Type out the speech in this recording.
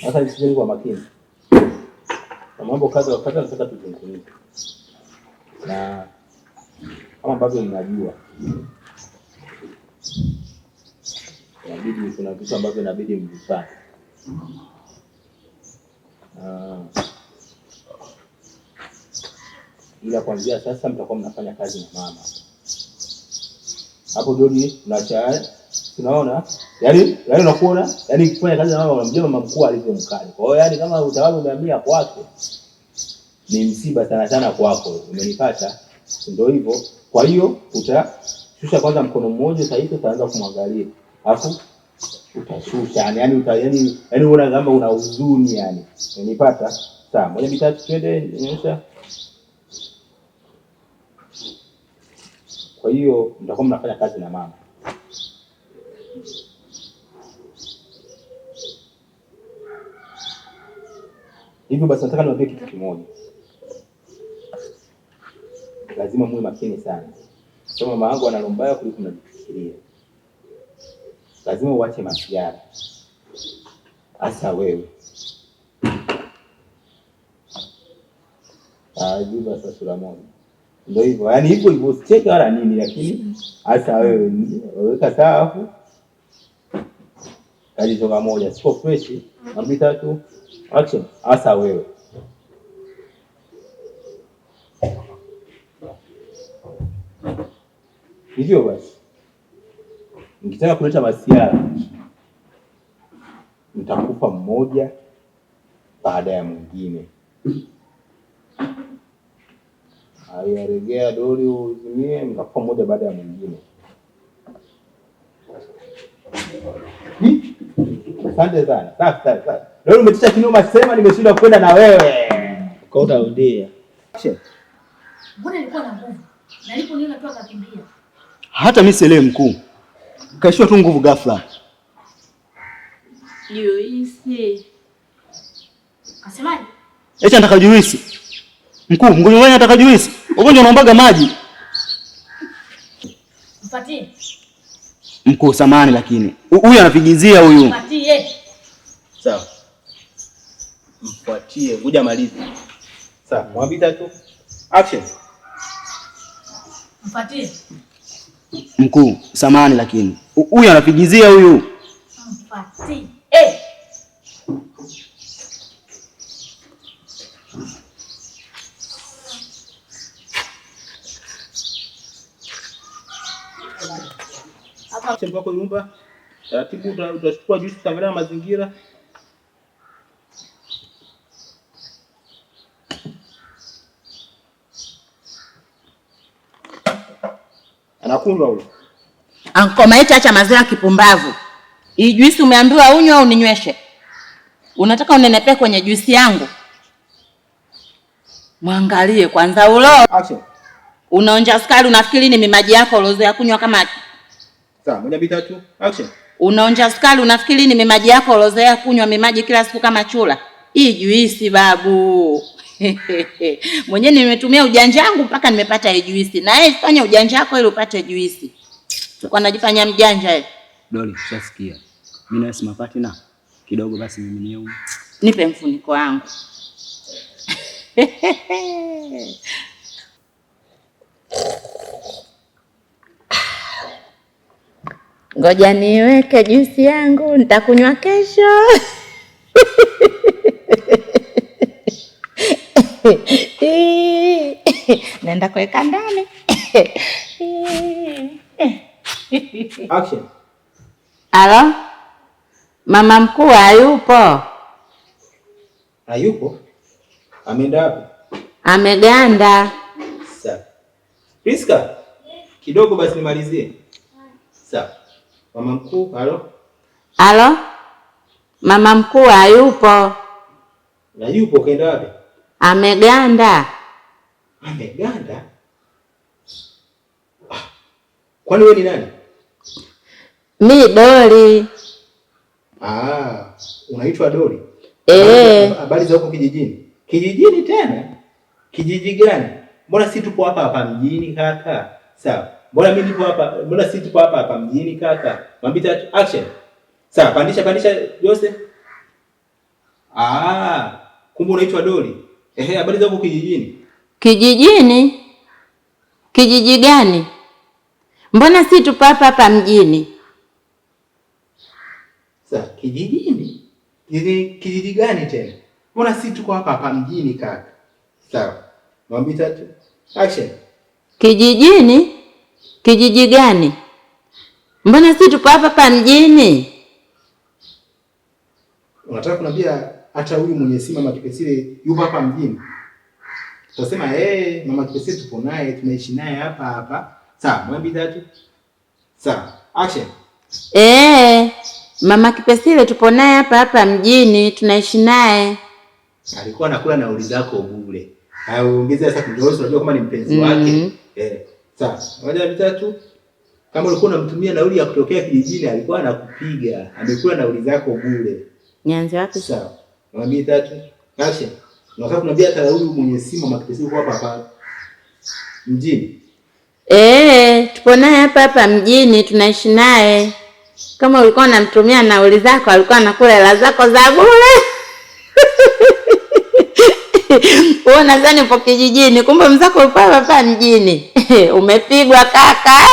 Sasa nisikilize kwa makini. Na mambo kadha wa kadha nataka tuzungumzie. Na kama ambavyo mnajua, inabidi kuna vitu ambavyo inabidi mvifanye. Ila kuanzia sasa mtakuwa mnafanya kazi na mama. Hapo ndio tunaona yaani unakuona yaani kufanya kazi na mama, unamjua mama mkuu alivyo mkali. Kwa hiyo yaani kama utawala umehamia kwake ni msiba sana sana kwako. Umenipata? Ndio hivyo. Kwa hiyo utashusha kwanza mkono mmoja, sasa hivi utaanza kumwangalia. Alafu utashusha yaani unaona kama una huzuni yani. Umenipata? Sawa, moja mitatu twende nyosha. Kwa hiyo mtakuwa mnafanya kazi na mama. Hivyo basi nataka niwaambie kitu kimoja. Lazima muwe makini sana. Kama mama yangu ana roho mbaya kuliko mnafikiria. Lazima uache masiara. Hasa wewe. Jibu sasa sura moja. Ndio hivyo. Yaani hivyo usicheke wala nini, lakini hasa wewe weka sawa. Kaji toka moja. Sio fresh. Mambo tatu. Action. Hasa wewe. Hivyo basi. Nikitaka kuleta masiara, mtakufa mmoja baada ya mwingine. Ayaregea doli uzimie, mtakufa mmoja baada ya mwingine. Asante sana. Safi. Leo umetisha kinoma, sema nimeshindwa kwenda na wewe. Kwa utarudia. Mbona nilikuwa na nguvu? Na niliponiona tu akakimbia. Hata mimi sielewi mkuu. Kaishiwa tu nguvu ghafla. Juisi. Kasemaje? Eti anataka juisi. Mkuu, mgonjwa wake anataka juisi. Ugonjwa unaombaga maji. Mpatie. Mkuu, samahani lakini huyu anapigizia huyu. Mpatie. Sawa. Mfuatie, kuja malizi. Sawa, mwambie tatu. Action. Mpatie. Mkuu, samahani lakini huyu anapigizia huyu. Mpatie. Hapa chemba kwa nyumba. Taratibu utachukua juice, utaangalia mazingira. Anakunywa huyo. Anko Maita, acha maziwa kipumbavu. Hii juisi umeambiwa unywe au ninyweshe? Unataka unenepe kwenye juisi yangu? Mwangalie kwanza ulo. Action. Unaonja sukari, unafikiri ni maji yako ulozoea kunywa kama sawa, moja mbili tatu. Action. Unaonja sukari, unafikiri ni maji yako ulozoea kunywa maji kila siku kama chula. Hii juisi babu. Mwenyewe nimetumia ujanja wangu mpaka nimepata hii juisi. Na wewe fanya ujanja wako ili upate juisi. Kwa najifanya mjanja wewe. Doli, ushasikia. Mimi na simapati na kidogo basi mimi niyo. Nipe mfuniko wangu. Ngoja niweke juisi yangu, nitakunywa kesho. Nenda kuweka ndani. Action. Halo? Mama mkuu hayupo. Hayupo? Ameenda wapi? Ameganda. Sawa. Priska, kidogo basi nimalizie. Sawa. Mama mkuu, halo? Halo? Mama mkuu hayupo. Na yupo kaenda wapi? Ameganda. Ameganda? Kwani wewe ni nani? Mi Doli. Unaitwa Doli? Habari za huko kijijini? Kijijini tena? Kijiji gani? Mbona si tupo hapa mjini kaka? Sawa. Mbona mimi nipo hapa? Mbona si tupo hapa mjini kaka? Mwambie action. Sawa, pandisha Jose. Kumbe unaitwa Doli. Habari zako kijijini? Kijijini? Kijiji gani? Mbona si tupo hapa mjini? Sasa kijijini? Kijiji gani tena? Mbona si tuko hapa mjini kaka? Sawa. Mambo tatu. Action. Kijijini? Kijiji gani? Mbona si tupo hapa mjini? Unataka kuniambia hata huyu mwenye simu Mama Kipesile yupo hapa mjini? Tutasema Mama Kipesile tupo naye, tunaishi naye hapa. Sawa, mambo tatu. Sawa. Action. Mama Kipesile tupo naye hapa mjini, tunaishi naye. Alikuwa anakula nauli zako bure. Ongeza sasa kidogo, unajua kama ni mpenzi wake. Sawa. Moja vitatu. Kama ulikuwa unamtumia nauli ya kutokea kijijini, alikuwa anakupiga. Amekula nauli zako bure. Nianze wapi? Sawa. Mambo tatu. Action. Unataka kuniambia hata huyu mwenye simu Mama Kipesile yuko hapa mjini? Tupo naye hapa mjini, tunaishi naye. Kama ulikuwa unamtumia nauli zako, alikuwa anakula hela zako za bure. Wewe nadhani upo kijijini, kumbe mzako upo hapa mjini. Umepigwa kaka.